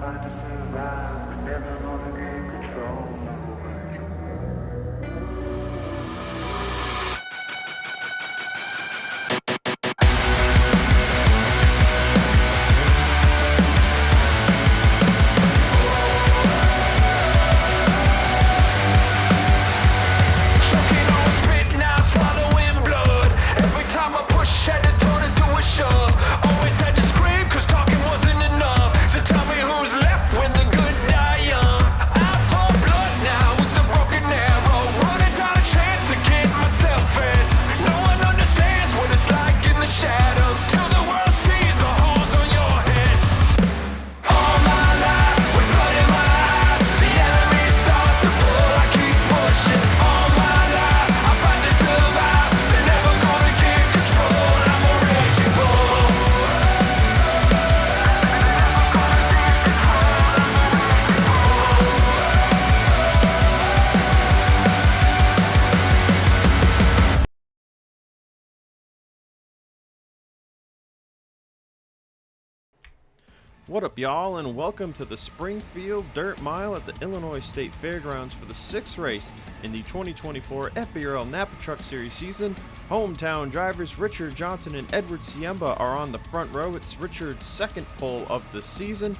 fight to survive. We're never gonna gain control. What up, y'all, and welcome to the Springfield Dirt Mile at the Illinois State Fairgrounds for the 6th race in the 2024 FBRL Napa Truck Series season. Hometown drivers Richard Johnson and Edward Siemba are on the front row. It's Richard's second pole of the season.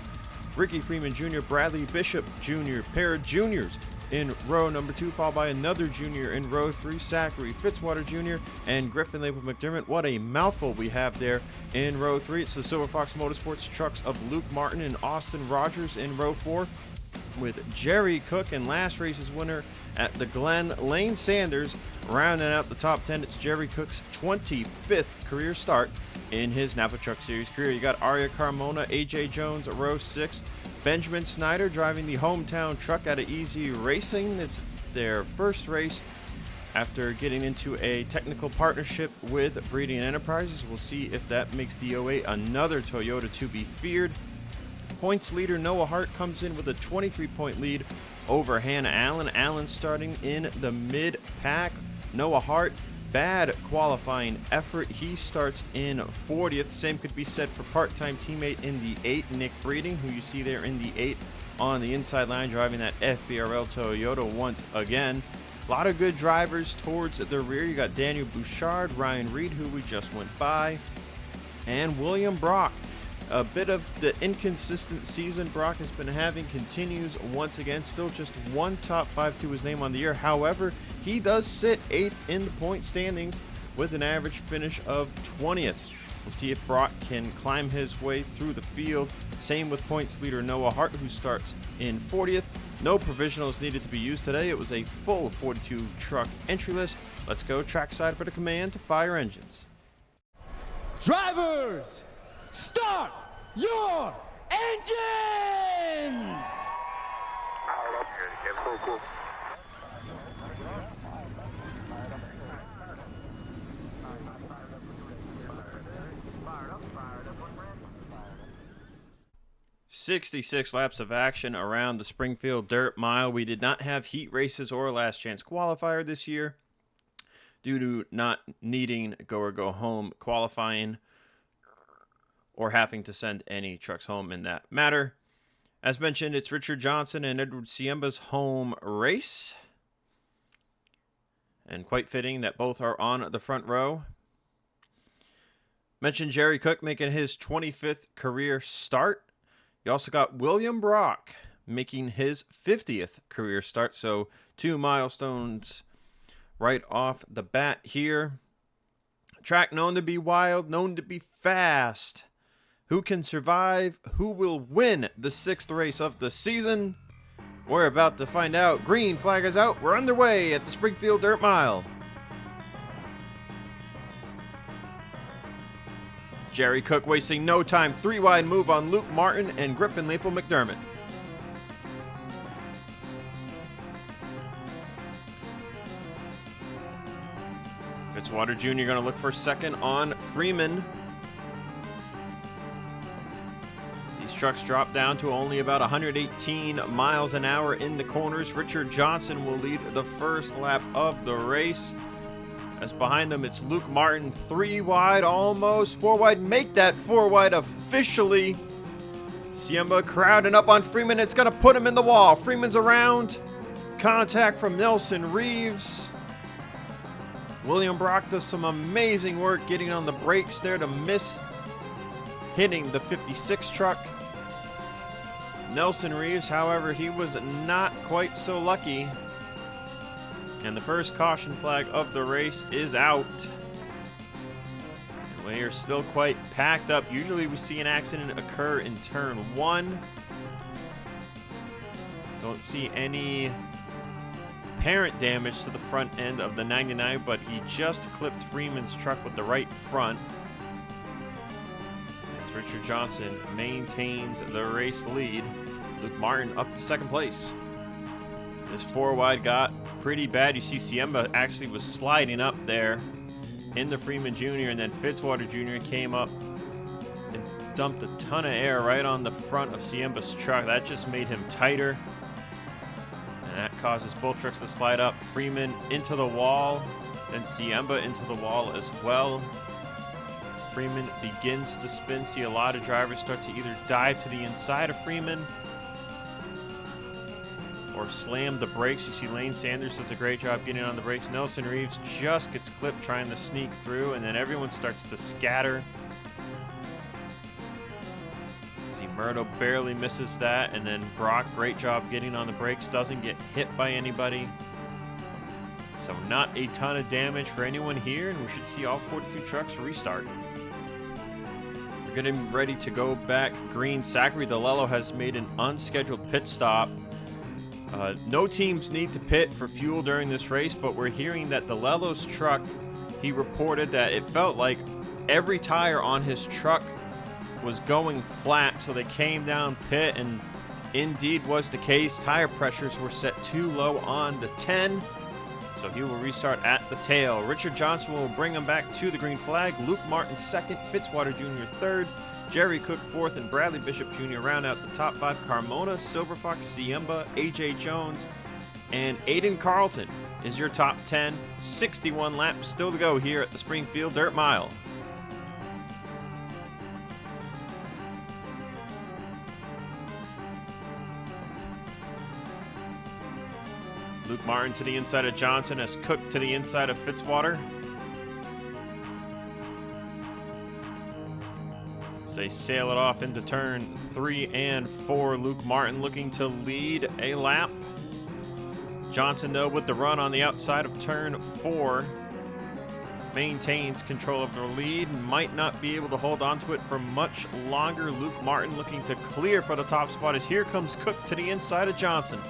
Ricky Freeman Jr., Bradley Bishop Jr., pair of juniors in row number 2, followed by another junior in row 3, Zachary Fitzwater Jr. and Griffin Label McDermott. What a mouthful we have there in row 3. It's the Silver Fox Motorsports trucks of Luke Martin and Austin Rogers in row 4, with Jerry Cook and last race's winner at the Glen, Lane Sanders, rounding out the top 10. It's Jerry Cook's 25th career start in his Napa Truck Series career. You got Aria Carmona, AJ Jones, row 6. Benjamin Snyder driving the hometown truck out of Easy Racing. This is their first race after getting into a technical partnership with Breeding Enterprises. We'll see if that makes the 08 another Toyota to be feared. Points leader Noah Hart comes in with a 23-point lead over Hannah Allen. Allen starting in the mid-pack. Noah Hart, bad qualifying effort. He starts in 40th. Same could be said for part-time teammate in the 8, Nick Breeding, who you see there in the 8 on the inside line driving that FBRL Toyota once again. A lot of good drivers towards the rear. You got Daniel Bouchard, Ryan Reed, who we just went by, and William Brock. A bit of the inconsistent season Brock has been having continues once again. Still just one top 5 to his name on the year. However, he does sit 8th in the point standings with an average finish of 20th. We'll see if Brock can climb his way through the field. Same with points leader Noah Hart, who starts in 40th. No provisionals needed to be used today. It was a full 42 truck entry list. Let's go trackside for the command to fire engines. Drivers, start your engines! Cool. 66 laps of action around the Springfield Dirt Mile. We did not have heat races or last chance qualifier this year due to not needing go or go home qualifying or having to send any trucks home in that matter. As mentioned, it's Richard Johnson and Edward Siemba's home race, and quite fitting that both are on the front row. Mentioned Jerry Cook making his 25th career start. You also got William Brock making his 50th career start, so 2 milestones right off the bat here. Track known to be wild, known to be fast. Who can survive? Who will win the 6th race of the season? We're about to find out. Green flag is out. We're underway at the Springfield Dirt Mile. Jerry Cook wasting no time. 3-wide move on Luke Martin and Griffin Label McDermott. Fitzwater Jr. going to look for second on Freeman. These trucks drop down to only about 118 miles an hour in the corners. Richard Johnson will lead the first lap of the race. As behind them, it's Luke Martin, 3 wide, almost 4 wide. Make that 4 wide officially. Siemba crowding up on Freeman. It's going to put him in the wall. Freeman's around. Contact from Nelson Reeves. William Brock does some amazing work getting on the brakes there to miss hitting the 56 truck. Nelson Reeves, however, he was not quite so lucky. And the first caution flag of the race is out. And we are still quite packed up. Usually we see an accident occur in turn 1. Don't see any apparent damage to the front end of the 99, but he just clipped Freeman's truck with the right front. As Richard Johnson maintains the race lead. Luke Martin up to second place. This 4 wide got pretty bad. You see Siemba actually was sliding up there into Freeman Jr., and then Fitzwater Jr. came up and dumped a ton of air right on the front of Siemba's truck. That just made him tighter. And that causes both trucks to slide up. Freeman into the wall, then Siemba into the wall as well. Freeman begins to spin. See a lot of drivers start to either dive to the inside of Freeman or slam the brakes. You see Lane Sanders does a great job getting on the brakes. Nelson Reeves just gets clipped trying to sneak through, and then everyone starts to scatter. See Murdo barely misses that, and then Brock, great job getting on the brakes, doesn't get hit by anybody. So not a ton of damage for anyone here, and we should see all 42 trucks restart. We're getting ready to go back green. Zachary DeLello has made an unscheduled pit stop. No teams need to pit for fuel during this race, but we're hearing that DeLello's truck, he reported that it felt like every tire on his truck was going flat, so they came down pit, and indeed was the case. Tire pressures were set too low on the 10, so he will restart at the tail. Richard Johnson will bring him back to the green flag. Luke Martin second, Fitzwater Jr. third, Jerry Cook fourth, and Bradley Bishop Jr. round out the top 5. Carmona, Silver Fox, Siemba, AJ Jones, and Aiden Carlton is your top 10. 61 laps still to go here at the Springfield Dirt Mile. Luke Martin to the inside of Johnson as Cook to the inside of Fitzwater. As they sail it off into turn 3 and 4. Luke Martin looking to lead a lap. Johnson, though, with the run on the outside of turn 4, maintains control of the lead. Might not be able to hold on to it for much longer. Luke Martin looking to clear for the top spot as here comes Cook to the inside of Johnson.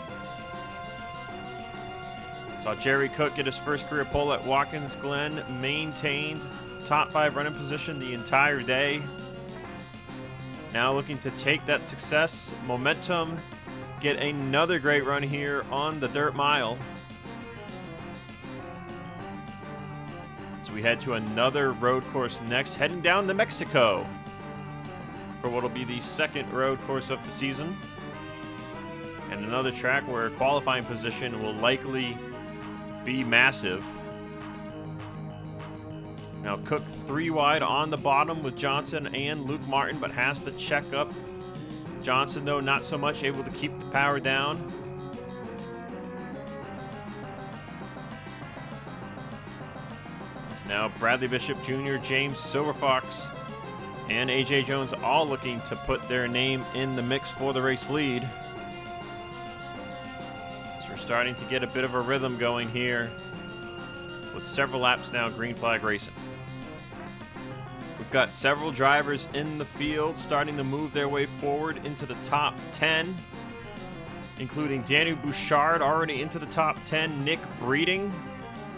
Saw Jerry Cook get his first career pole at Watkins Glen. Maintained top 5 running position the entire day. Now looking to take that success, momentum, get another great run here on the dirt mile. So we head to another road course next, heading down to Mexico for what will be the second road course of the season. And another track where qualifying position will likely be massive. Now Cook 3 wide on the bottom with Johnson and Luke Martin, but has to check up. Johnson, though, not so much, able to keep the power down. It's now Bradley Bishop Jr., James Silverfox, and AJ Jones all looking to put their name in the mix for the race lead. So we're starting to get a bit of a rhythm going here with several laps now green flag racing. We've got several drivers in the field starting to move their way forward into the top 10, including Daniel Bouchard already into the top 10. Nick Breeding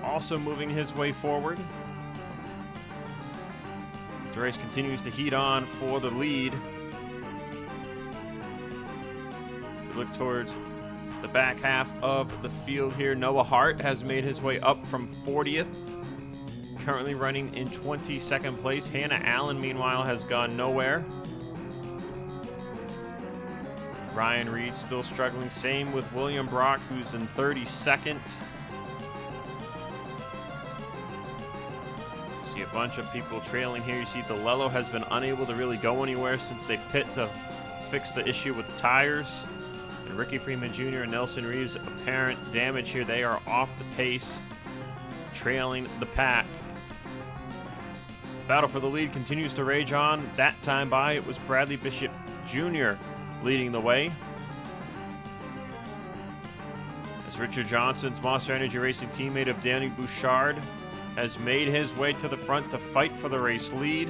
also moving his way forward. The race continues to heat on for the lead. We look towards the back half of the field here. Noah Hart has made his way up from 40th. Currently running in 22nd place. Hannah Allen, meanwhile, has gone nowhere. Ryan Reed still struggling. Same with William Brock, who's in 32nd. See a bunch of people trailing here. You see DeLello has been unable to really go anywhere since they pit to fix the issue with the tires. And Ricky Freeman Jr. and Nelson Reeves, apparent damage here. They are off the pace, trailing the pack. Battle for the lead continues to rage on. That time by, it was Bradley Bishop Jr. leading the way. As Richard Johnson's Monster Energy Racing teammate of Danny Bouchard has made his way to the front to fight for the race lead.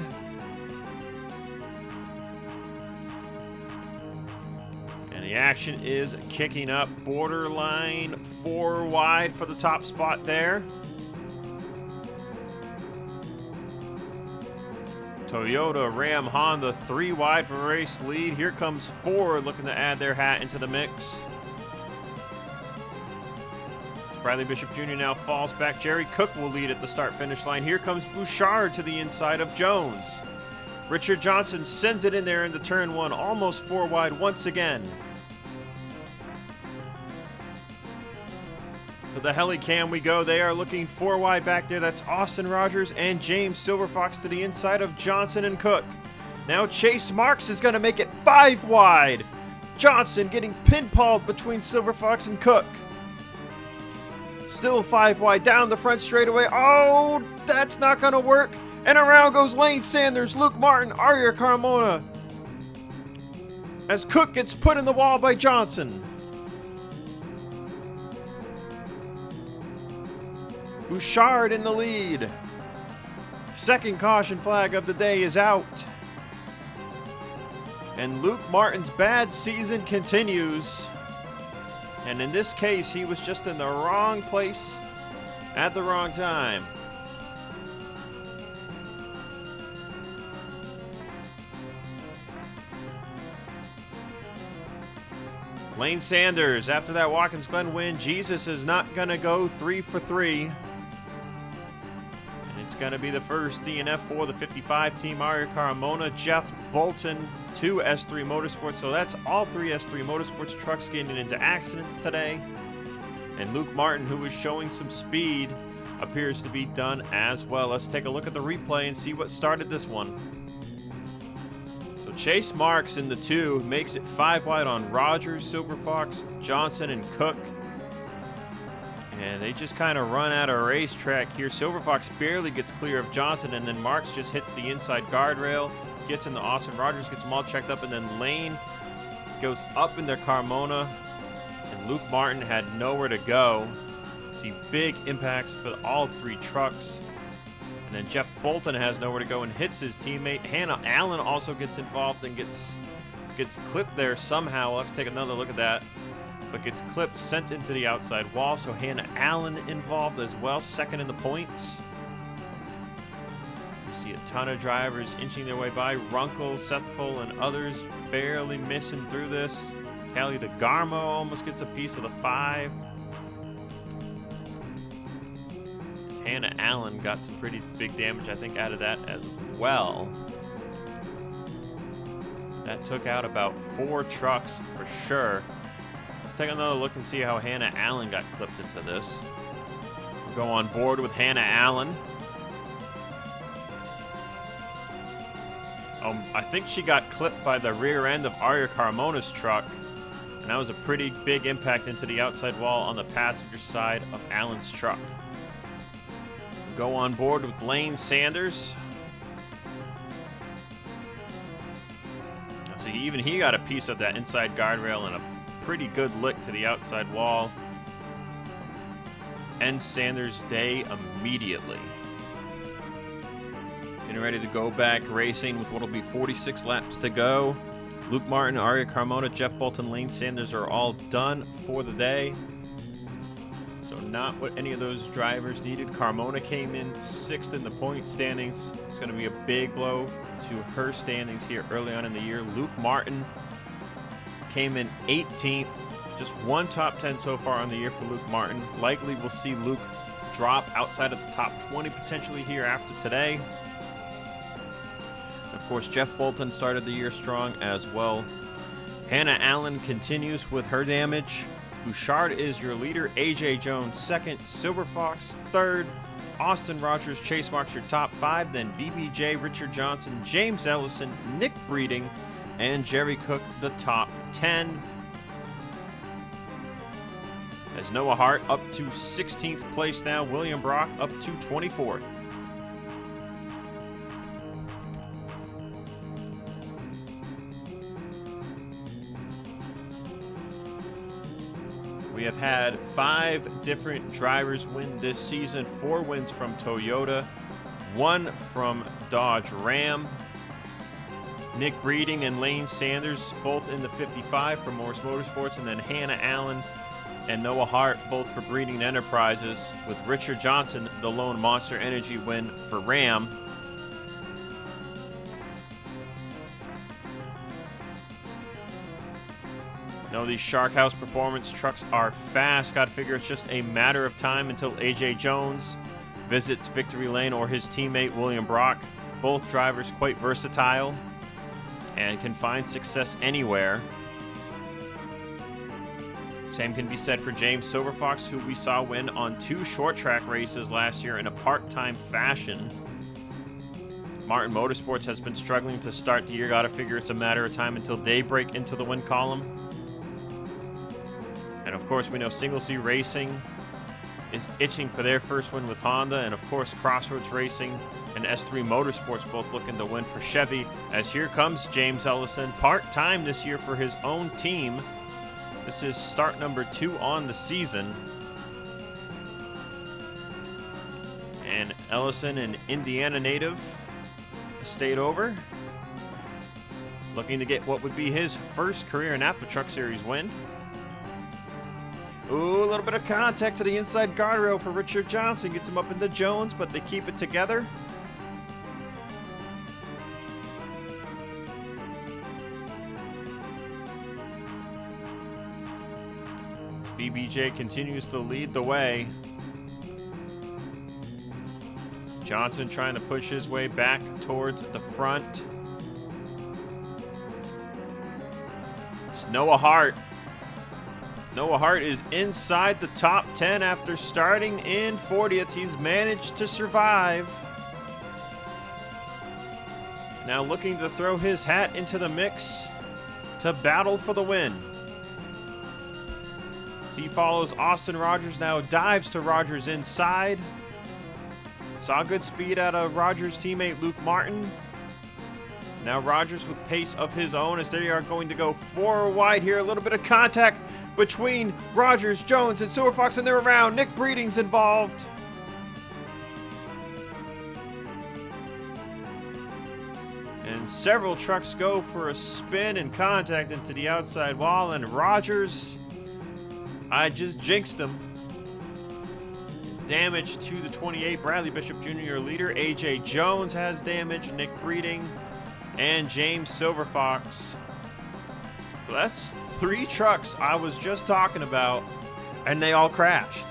And the action is kicking up. Borderline 4 wide for the top spot there. Toyota, Ram, Honda, 3 wide for race lead. Here comes Ford looking to add their hat into the mix. As Bradley Bishop Jr. now falls back. Jerry Cook will lead at the start-finish line. Here comes Bouchard to the inside of Jones. Richard Johnson sends it in there into turn 1, almost 4 wide once again. To the heli-cam we go. They are looking 4 wide back there. That's Austin Rogers and James Silverfox to the inside of Johnson and Cook. Now Chase Marks is going to make it 5 wide. Johnson getting pinballed between Silverfox and Cook. Still 5 wide down the front straightaway. Oh, that's not going to work. And around goes Lane Sanders, Luke Martin, Arya Carmona. As Cook gets put in the wall by Johnson. Bouchard in the lead. Second caution flag of the day is out. And Luke Martin's bad season continues. And in this case, he was just in the wrong place at the wrong time. Lane Sanders, after that Watkins Glen win, Jesus is not going to go 3 for 3. It's going to be the first DNF for the 55 team. Arya Carmona, Jeff Bolton, 2 S3 Motorsports. So that's all 3 S3 Motorsports trucks getting into accidents today. And Luke Martin, who was showing some speed, appears to be done as well. Let's take a look at the replay and see what started this one. So Chase Marks in the 2 makes it 5 wide on Rogers, Silverfox, Johnson, and Cook. And they just kind of run out of racetrack here. Silverfox barely gets clear of Johnson, and then Marks just hits the inside guardrail, gets into Austin Rogers, gets them all checked up, and then Lane goes up into Carmona, and Luke Martin had nowhere to go. See big impacts for all 3 trucks. And then Jeff Bolton has nowhere to go and hits his teammate. Hannah Allen also gets involved and gets clipped there somehow. We'll have to take another look at that. But gets clipped, sent into the outside wall. So Hannah Allen involved as well, second in the points. You see a ton of drivers inching their way by. Runkle, Seth Cole, and others barely missing through this. Callie DeGarmo almost gets a piece of the 5. As Hannah Allen got some pretty big damage, I think, out of that as well. That took out about 4 trucks for sure. Let's take another look and see how Hannah Allen got clipped into this. We'll go on board with Hannah Allen. I think she got clipped by the rear end of Arya Carmona's truck. And that was a pretty big impact into the outside wall on the passenger side of Allen's truck. We'll go on board with Lane Sanders. So even he got a piece of that inside guardrail and a pretty good lick to the outside wall. Ends Sanders' day immediately. Getting ready to go back racing with what will be 46 laps to go. Luke Martin, Arya Carmona, Jeff Bolton, Lane Sanders are all done for the day. So not what any of those drivers needed. Carmona came in 6th in the point standings. It's going to be a big blow to her standings here early on in the year. Luke Martin came in 18th. Just 1 top 10 so far on the year for Luke Martin. Likely we'll see Luke drop outside of the top 20 potentially here after today. Of course, Jeff Bolton started the year strong as well. Hannah Allen continues with her damage. Bouchard is your leader. AJ Jones 2nd. Silverfox 3rd. Austin Rogers, Chase Marks your top 5. Then BBJ, Richard Johnson, James Ellison, Nick Breeding, and Jerry Cook the top 10. As Noah Hart up to 16th place now, William Brock up to 24th. We have had 5 different drivers win this season. 4 wins from Toyota, 1 from Dodge Ram. Nick Breeding and Lane Sanders both in the 55 for Morris Motorsports, and then Hannah Allen and Noah Hart both for Breeding Enterprises, with Richard Johnson the lone Monster Energy win for Ram. No, these Shark House Performance trucks are fast. Got to figure it's just a matter of time until AJ Jones visits Victory Lane or his teammate William Brock. Both drivers quite versatile and can find success anywhere. Same can be said for James Silverfox, who we saw win on 2 short track races last year in a part-time fashion. Martin Motorsports has been struggling to start the year. Got to figure it's a matter of time until they break into the win column. And of course, we know Single C Racing is itching for their first win with Honda, and of course, Crossroads Racing and S3 Motorsports both looking to win for Chevy. As here comes James Ellison, part-time this year for his own team. This is start number 2 on the season. And Ellison, an Indiana native, stayed over, looking to get what would be his first career Napa Truck Series win. Ooh, a little bit of contact to the inside guardrail for Richard Johnson. Gets him up into Jones, but they keep it together. BBJ continues to lead the way. Johnson trying to push his way back towards the front. It's Noah Hart. Noah Hart is inside the top 10 after starting in 40th. He's managed to survive. Now looking to throw his hat into the mix to battle for the win. As he follows Austin Rogers, now dives to Rogers inside. Saw good speed out of Rogers' teammate Luke Martin. Now Rogers with pace of his own as they are going to go 4 wide here. A little bit of contact between Rogers, Jones, and Silverfox, and they're around. Nick Breeding's involved. And several trucks go for a spin and contact into the outside wall, and Rogers, I just jinxed him. Damage to the 28, Bradley Bishop Jr. leader. AJ Jones has damage, Nick Breeding, and James Silverfox. Well, that's 3 trucks I was just talking about, and they all crashed.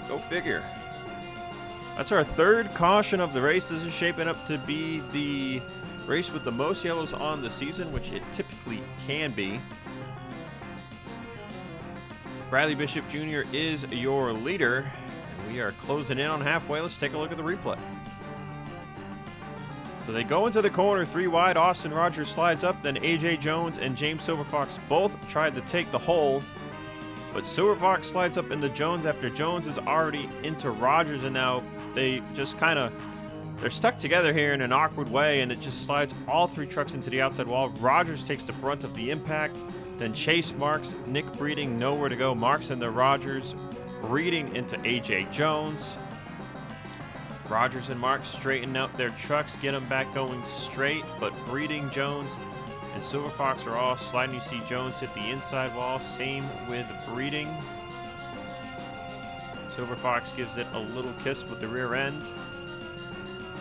Go figure. That's our 3rd caution of the race. This is shaping up to be the race with the most yellows on the season, which it typically can be. Bradley Bishop Jr. is your leader, and we are closing in on halfway. Let's take a look at the replay. So they go into the corner 3 wide. Austin Rogers slides up. Then AJ Jones and James Silverfox both tried to take the hole. But Silverfox slides up into Jones after Jones is already into Rogers. And now they just they're stuck together here in an awkward way. And it just slides all 3 trucks into the outside wall. Rogers takes the brunt of the impact. Then Chase Marks, Nick Breeding nowhere to go. Marks into Rogers. Breeding into AJ Jones. Rogers and Marks straighten out their trucks, get them back going straight, but Breeding, Jones, and Silverfox are all sliding. You see Jones hit the inside wall, same with Breeding. Silverfox gives it a little kiss with the rear end,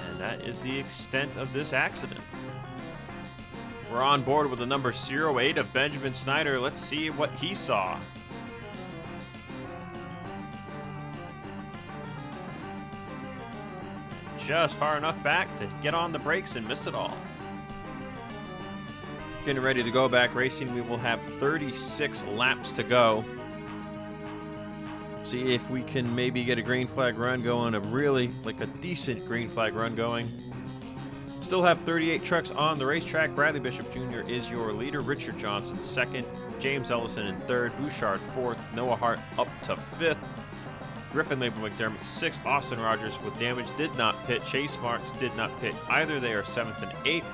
and that is the extent of this accident. We're on board with the number 08 of Benjamin Snyder. Let's see what he saw. Just far enough back to get on the brakes and miss it all. Getting ready to go back racing. We will have 36 laps to go. See if we can maybe get a green flag run going, a decent green flag run going. Still have 38 trucks on the racetrack. Bradley Bishop Jr. is your leader. Richard Johnson second. James Ellison in third. Bouchard fourth. Noah Hart up to fifth. Griffin Label McDermott sixth. Austin Rogers with damage did not pit. Chase Marks did not pit either. They are seventh and eighth.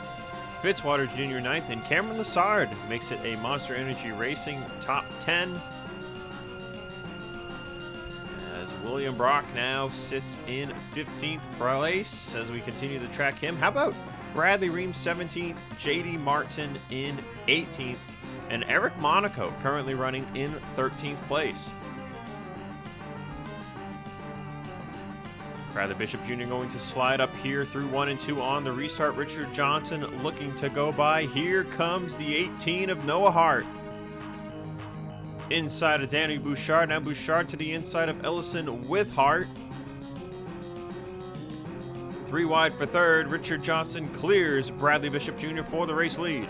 Fitzwater Jr. ninth. And Cameron Lassard makes it a Monster Energy Racing top 10. William Brock now sits in 15th place as we continue to track him. How about Bradley Ream 17th, JD Martin in 18th, and Eric Monaco currently running in 13th place. Bradley Bishop Jr. going to slide up here through 1 and 2 on the restart. Richard Johnson looking to go by. Here comes the 18 of Noah Hart. Inside of Danny Bouchard. Now Bouchard to the inside of Ellison with Hart. 3 wide for third. Richard Johnson clears Bradley Bishop Jr. for the race lead.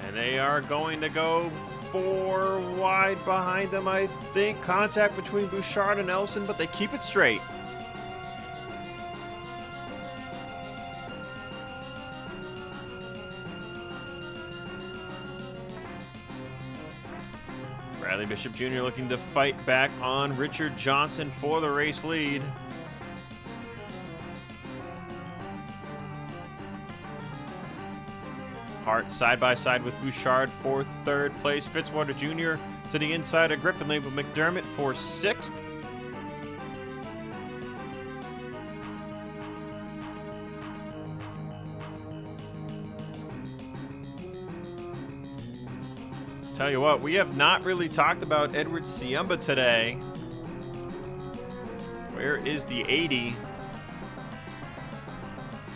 And they are going to go 4 wide behind them, I think. Contact between Bouchard and Ellison, but they keep it straight. Bradley Bishop Jr. looking to fight back on Richard Johnson for the race lead. Hart side by side with Bouchard for third place. Fitzwater Jr. to the inside of Griffin Label McDermott for sixth. Tell you what, we have not really talked about Edward Siemba today. Where is the 80?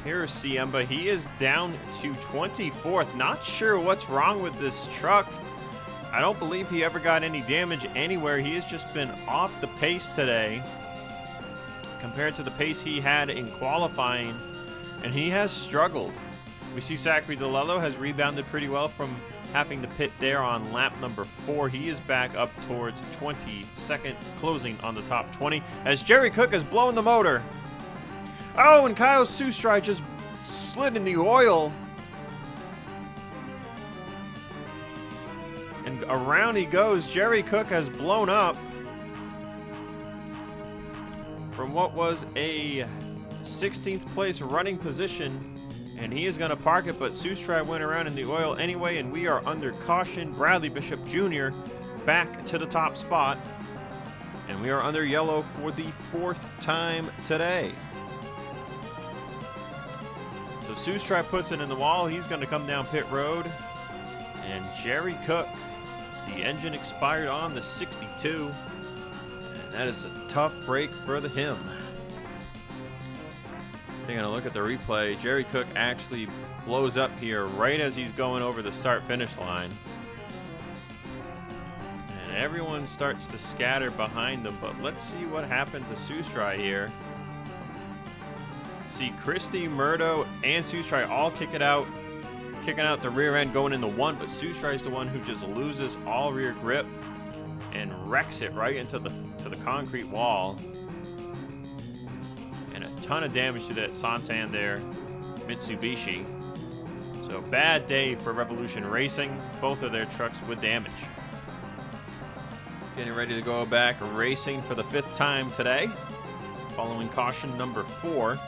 Here's Siemba. He is down to 24th. Not sure what's wrong with this truck. I don't believe he ever got any damage anywhere. He has just been off the pace today compared to the pace he had in qualifying, and he has struggled. We see Zachary DeLello has rebounded pretty well from having to pit there on lap number 4. He is back up towards 22nd, closing on the top 20 as Jerry Cook has blown the motor. Oh, and Kyle Sustry just slid in the oil. And around he goes. Jerry Cook has blown up from what was a 16th place running position. And he is going to park it, but Sustry went around in the oil anyway, and we are under caution. Bradley Bishop Jr. back to the top spot. And we are under yellow for the 4th time today. So Sustry puts it in the wall. He's going to come down pit road. And Jerry Cook, the engine expired on the 62. And that is a tough break for him. Taking a look at the replay, Jerry Cook actually blows up here right as he's going over the start-finish line. And everyone starts to scatter behind him, but let's see what happened to Sustry here. See Christie, Murdo, and Sustry all kicking out the rear end going into 1, but Sustry's the one who just loses all rear grip and wrecks it right into the concrete wall. Ton of damage to that Santander Mitsubishi. So bad day for Revolution Racing. Both of their trucks with damage. Getting ready to go back racing for the 5th time today. Following caution number 4.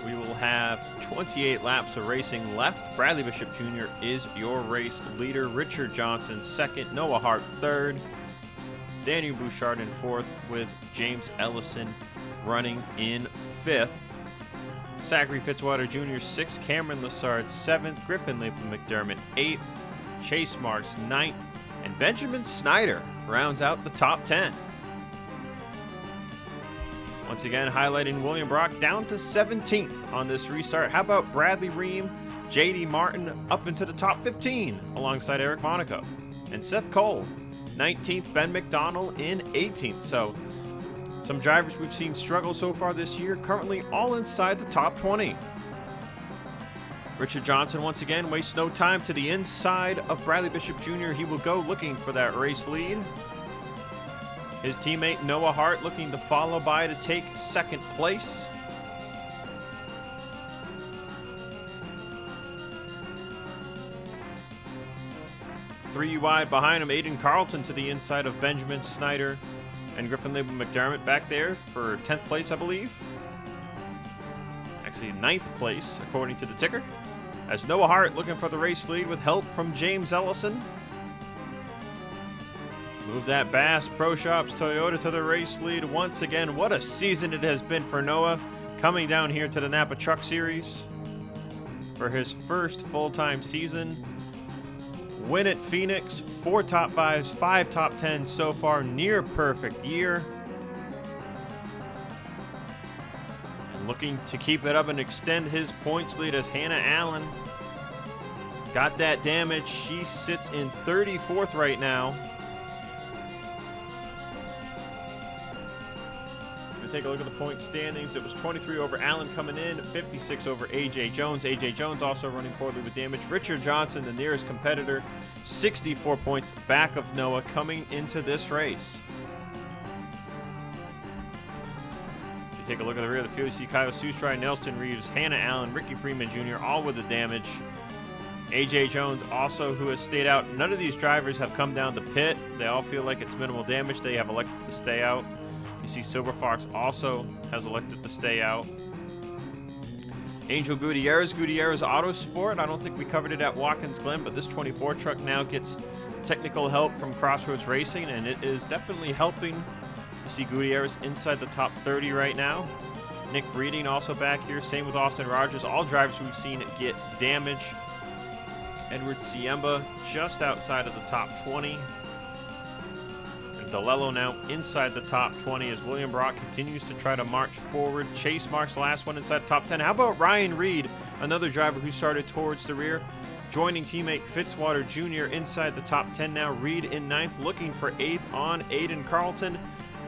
We will have 28 laps of racing left. Bradley Bishop Jr. is your race leader. Richard Johnson 2nd. Noah Hart 3rd. Daniel Bouchard in 4th with James Ellison running in 5th. Zachary Fitzwater Jr. 6th. Cameron Lassard 7th. Griffin Label McDermott 8th. Chase Marks 9th. And Benjamin Snyder rounds out the top 10. Once again, highlighting William Brock down to 17th on this restart. How about Bradley Ream, JD Martin up into the top 15 alongside Eric Monaco. And Seth Cole, 19th. Ben McDonald in 18th. So some drivers we've seen struggle so far this year, currently all inside the top 20. Richard Johnson once again wastes no time to the inside of Bradley Bishop Jr. He will go looking for that race lead. His teammate Noah Hart looking to follow by to take second place. Three wide behind him, Aiden Carlton to the inside of Benjamin Snyder and Griffin Label McDermott back there for 10th place, I believe. Actually, 9th place, according to the ticker. As Noah Hart looking for the race lead with help from James Ellison. Move that Bass Pro Shops Toyota to the race lead once again. What a season it has been for Noah, coming down here to the Napa Truck Series for his first full-time season. Win at Phoenix, 4 top 5s, 5 top 10s so far, near perfect year. And looking to keep it up and extend his points lead as Hannah Allen got that damage. She sits in 34th right now. Take a look at the point standings. It was 23 over Allen coming in, 56 over A.J. Jones. A.J. Jones also running poorly with damage. Richard Johnson, the nearest competitor, 64 points back of Noah coming into this race. If you take a look at the rear of the field, you see Kyle Sustry, Nelson Reeves, Hannah Allen, Ricky Freeman Jr., all with the damage. A.J. Jones also, who has stayed out. None of these drivers have come down to pit. They all feel like it's minimal damage. They have elected to stay out. You see Silver Fox also has elected to stay out. Angel Gutierrez Auto Sport. I don't think we covered it at Watkins Glen, but this 24 truck now gets technical help from Crossroads Racing, and it is definitely helping. You see Gutierrez inside the top 30 right now. Nick Breeding also back here. Same with Austin Rogers. All drivers we've seen get damage. Edward Siemba just outside of the top 20. DeLello now inside the top 20 as William Brock continues to try to march forward. Chase Marks, the last one inside the top 10. How about Ryan Reed, another driver who started towards the rear, joining teammate Fitzwater Jr. inside the top 10 now. Reed in 9th, looking for 8th on Aiden Carlton.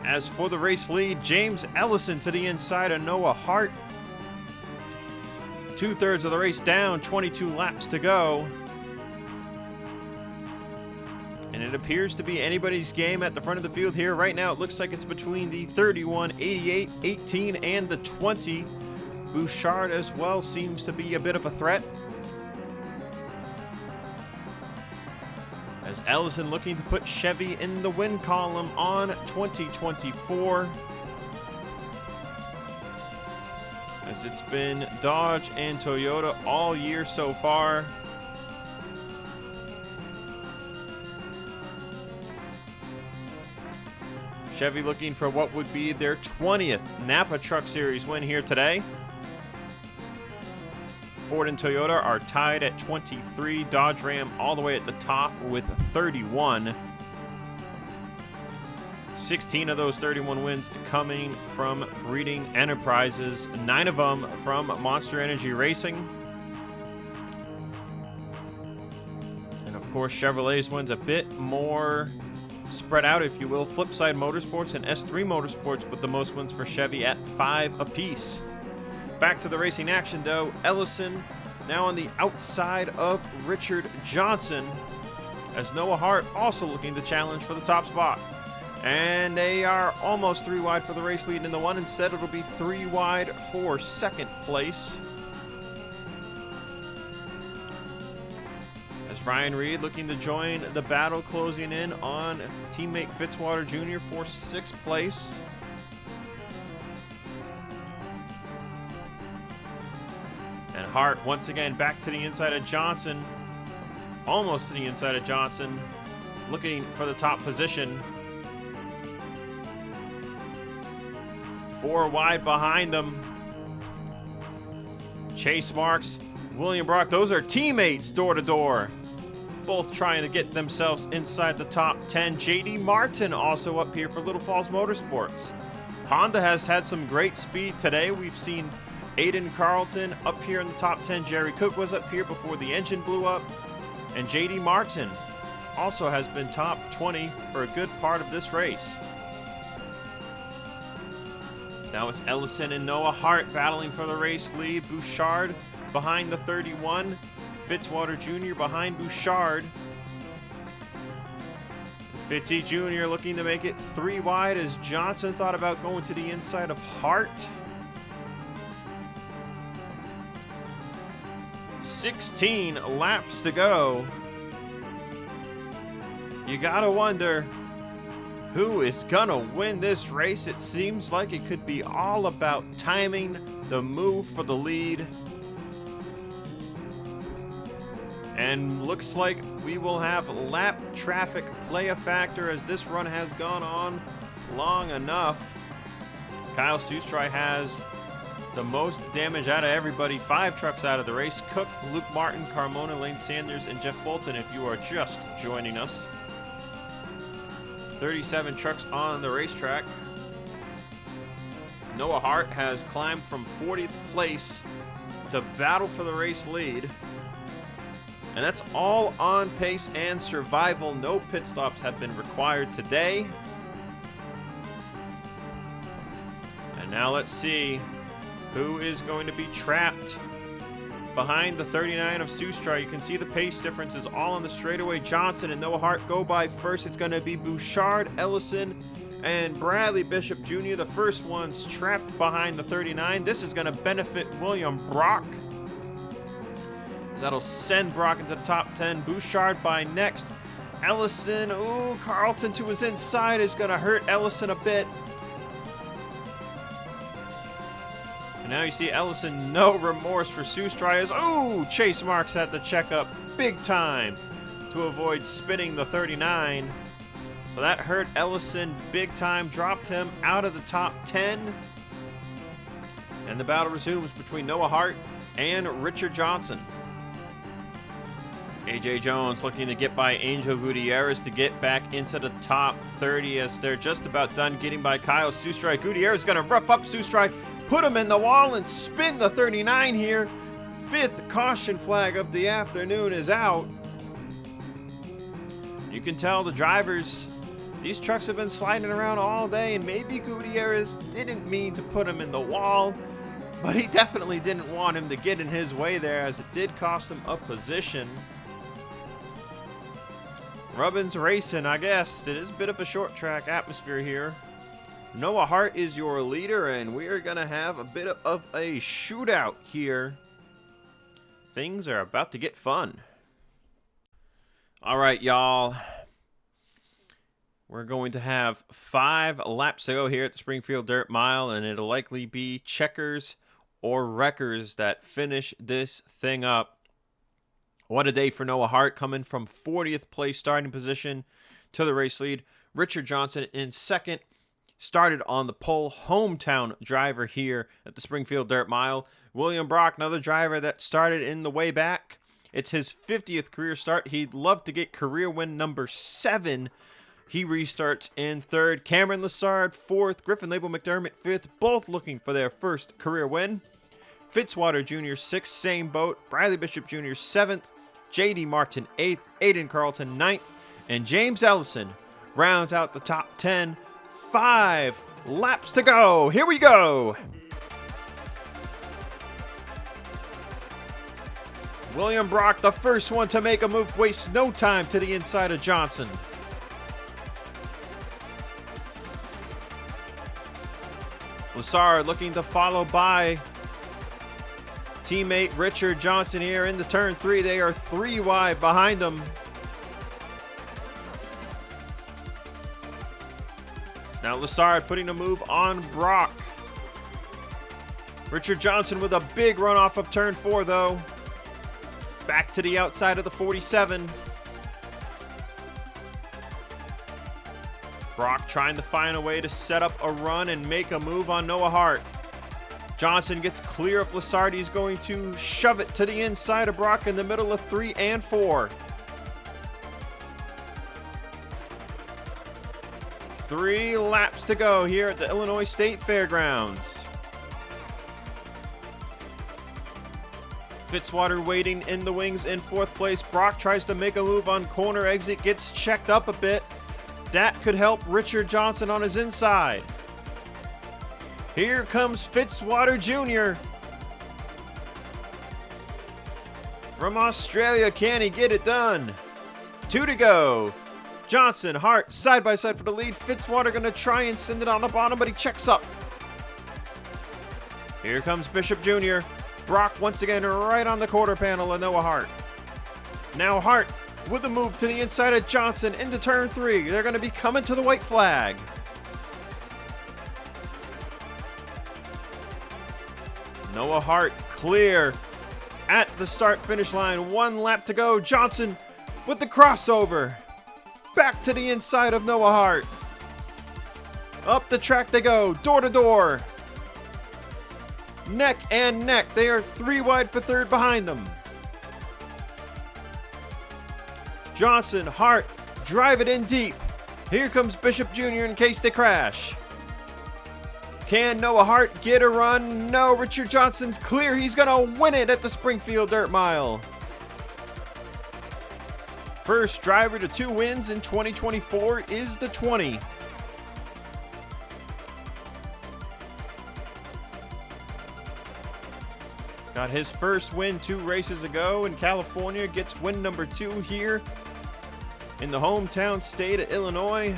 As for the race lead, James Ellison to the inside of Noah Hart. 2/3 of the race down, 22 laps to go. And it appears to be anybody's game at the front of the field here. Right now, it looks like it's between the 31, 88, 18, and the 20. Bouchard as well seems to be a bit of a threat. As Ellison looking to put Chevy in the win column on 2024. As it's been Dodge and Toyota all year so far. Chevy looking for what would be their 20th Napa Truck Series win here today. Ford and Toyota are tied at 23. Dodge Ram all the way at the top with 31. 16 of those 31 wins coming from Breeding Enterprises, 9 of them from Monster Energy Racing. And of course, Chevrolet's wins a bit more spread out, if you will. Flipside Motorsports and S3 Motorsports with the most wins for Chevy at 5 apiece. Back to the racing action though. Ellison now on the outside of Richard Johnson as Noah Hart also looking to challenge for the top spot. And they are almost 3 wide for the race lead in the one. Instead, it'll be 3 wide for second place. Ryan Reed looking to join the battle, closing in on teammate Fitzwater Jr. for 6th place. And Hart once again back to the inside of Johnson. Almost to the inside of Johnson. Looking for the top position. 4 wide behind them. Chase Marks, William Brock, those are teammates door to door. Both trying to get themselves inside the top 10. JD Martin also up here for Little Falls Motorsports. Honda has had some great speed today. We've seen Aiden Carlton up here in the top 10. Jerry Cook was up here before the engine blew up. And JD Martin also has been top 20 for a good part of this race. So now it's Ellison and Noah Hart battling for the race lead. Bouchard behind the 31. Fitzwater Jr. behind Bouchard. Fitzy Jr. looking to make it 3 wide as Johnson thought about going to the inside of Hart. 16 laps to go. You gotta wonder who is gonna win this race. It seems like it could be all about timing the move for the lead. And looks like we will have lap traffic play a factor as this run has gone on long enough. Kyle Sustry has the most damage out of everybody. 5 trucks out of the race. Cook, Luke Martin, Carmona, Lane Sanders, and Jeff Bolton if you are just joining us. 37 trucks on the racetrack. Noah Hart has climbed from 40th place to battle for the race lead. And that's all on pace and survival. No pit stops have been required today. And now let's see who is going to be trapped behind the 39 of Sustry. You can see the pace differences all on the straightaway. Johnson and Noah Hart go by first. It's going to be Bouchard, Ellison, and Bradley Bishop Jr. The first ones trapped behind the 39. This is going to benefit William Brock. That'll send Brock into the top 10. Bouchard by next. Ellison, ooh, Carlton to his inside is going to hurt Ellison a bit. And now you see Ellison, no remorse for Sustry as, ooh, chase marks at the checkup big time to avoid spinning the 39. So that hurt Ellison big time, dropped him out of the top 10. And the battle resumes between Noah Hart and Richard Johnson. AJ Jones looking to get by Angel Gutierrez to get back into the top 30 as they're just about done getting by Kyle Sustry. Gutierrez is going to rough up Sustry, put him in the wall, and spin the 39 here. 5th caution flag of the afternoon is out. You can tell the drivers, these trucks have been sliding around all day, and maybe Gutierrez didn't mean to put him in the wall, but he definitely didn't want him to get in his way there, as it did cost him a position. Rubbins racing, I guess. It is a bit of a short track atmosphere here. Noah Hart is your leader, and we are going to have a bit of a shootout here. Things are about to get fun. All right, y'all. We're going to have 5 laps to go here at the Springfield Dirt Mile, and it'll likely be checkers or wreckers that finish this thing up. What a day for Noah Hart, coming from 40th place starting position to the race lead. Richard Johnson in 2nd, started on the pole. Hometown driver here at the Springfield Dirt Mile. William Brock, another driver that started in the way back. It's his 50th career start. He'd love to get career win number 7. He restarts in 3rd. Cameron Lessard 4th. Griffin Label McDermott 5th. Both looking for their first career win. Fitzwater Jr. 6th, same boat. Bradley Bishop Jr. 7th. J.D. Martin 8th, Aiden Carlton 9th, and James Ellison rounds out the top 10. 5 laps to go. Here we go. William Brock, the first one to make a move, wastes no time to the inside of Johnson. Lessard looking to follow by teammate Richard Johnson here in the turn 3. They are 3 wide behind them. Now Lessard putting a move on Brock. Richard Johnson with a big runoff of turn 4 though. Back to the outside of the 47. Brock trying to find a way to set up a run and make a move on Noah Hart. Johnson gets clear of Lessard. He's going to shove it to the inside of Brock in the middle of 3 and 4. 3 laps to go here at the Illinois State Fairgrounds. Fitzwater waiting in the wings in 4th place. Brock tries to make a move on corner exit, gets checked up a bit. That could help Richard Johnson on his inside. Here comes Fitzwater Jr. From Australia, can he get it done? 2 to go. Johnson, Hart, side by side for the lead. Fitzwater gonna try and send it on the bottom, but he checks up. Here comes Bishop Jr. Brock once again right on the quarter panel of Noah Hart. Now Hart with a move to the inside of Johnson into turn 3. They're gonna be coming to the white flag. Noah Hart clear at the start-finish line. 1 lap to go. Johnson with the crossover. Back to the inside of Noah Hart. Up the track they go, door to door. Neck and neck. They are 3 wide for third behind them. Johnson, Hart, drive it in deep. Here comes Bishop Jr. in case they crash. Can Noah Hart get a run? No, Richard Johnson's clear. He's gonna win it at the Springfield Dirt Mile. First driver to 2 wins in 2024 is the 20. Got his first win 2 races ago in California. Gets win number 2 here in the hometown state of Illinois.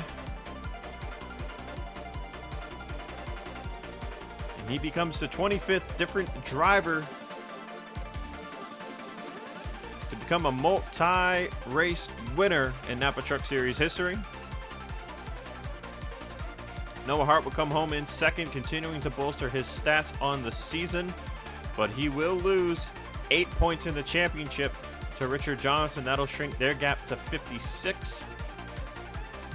And he becomes the 25th different driver to become a multi-race winner in Napa Truck Series history. Noah Hart will come home in second, continuing to bolster his stats on the season, but he will lose 8 points in the championship to Richard Johnson. That'll shrink their gap to 56.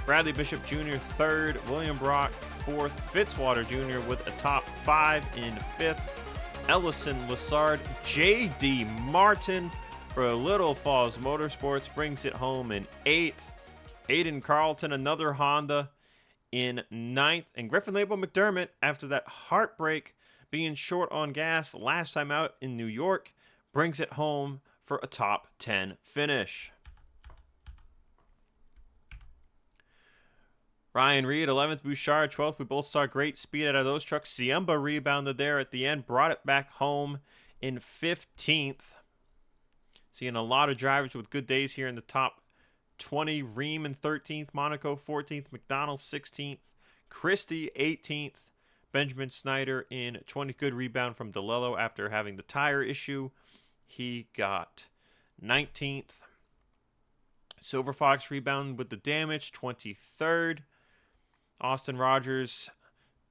Bradley Bishop Jr. third, William Brock fourth, Fitzwater Jr. with a top 5 in 5th, Ellison Lassard, J.D. Martin for Little Falls Motorsports brings it home in 8th. Aiden Carlton, another Honda, in 9th. And Griffin Label McDermott, after that heartbreak being short on gas last time out in New York, brings it home for a top 10 finish. Ryan Reed, 11th. Bouchard, 12th. We both saw great speed out of those trucks. Siemba rebounded there at the end, brought it back home in 15th. Seeing a lot of drivers with good days here in the top 20. Ream in 13th. Monaco 14th. McDonald 16th. Christie 18th. Benjamin Snyder in 20th. Good rebound from DeLello after having the tire issue. He got 19th. Silver Fox rebound with the damage, 23rd. Austin Rogers,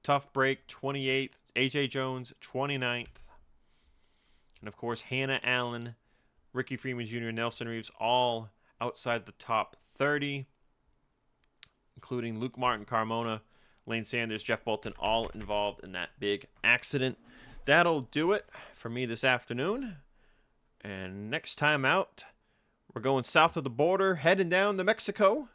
tough break, 28th. AJ Jones, 29th. And of course, Hannah Allen, Ricky Freeman Jr., Nelson Reeves, all outside the top 30, including Luke Martin, Carmona, Lane Sanders, Jeff Bolton, all involved in that big accident. That'll do it for me this afternoon. And next time out, we're going south of the border, heading down to Mexico.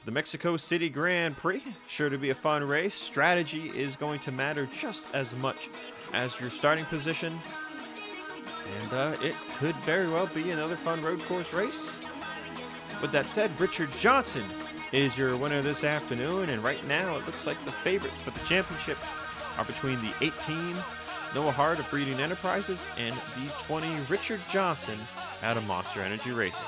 The Mexico City Grand Prix, sure to be a fun race. Strategy is going to matter just as much as your starting position. And it could very well be another fun road course race. With that said, Richard Johnson is your winner this afternoon. And right now, it looks like the favorites for the championship are between the 18 Noah Hart of Breeding Enterprises and the 20 Richard Johnson out of Monster Energy Racing.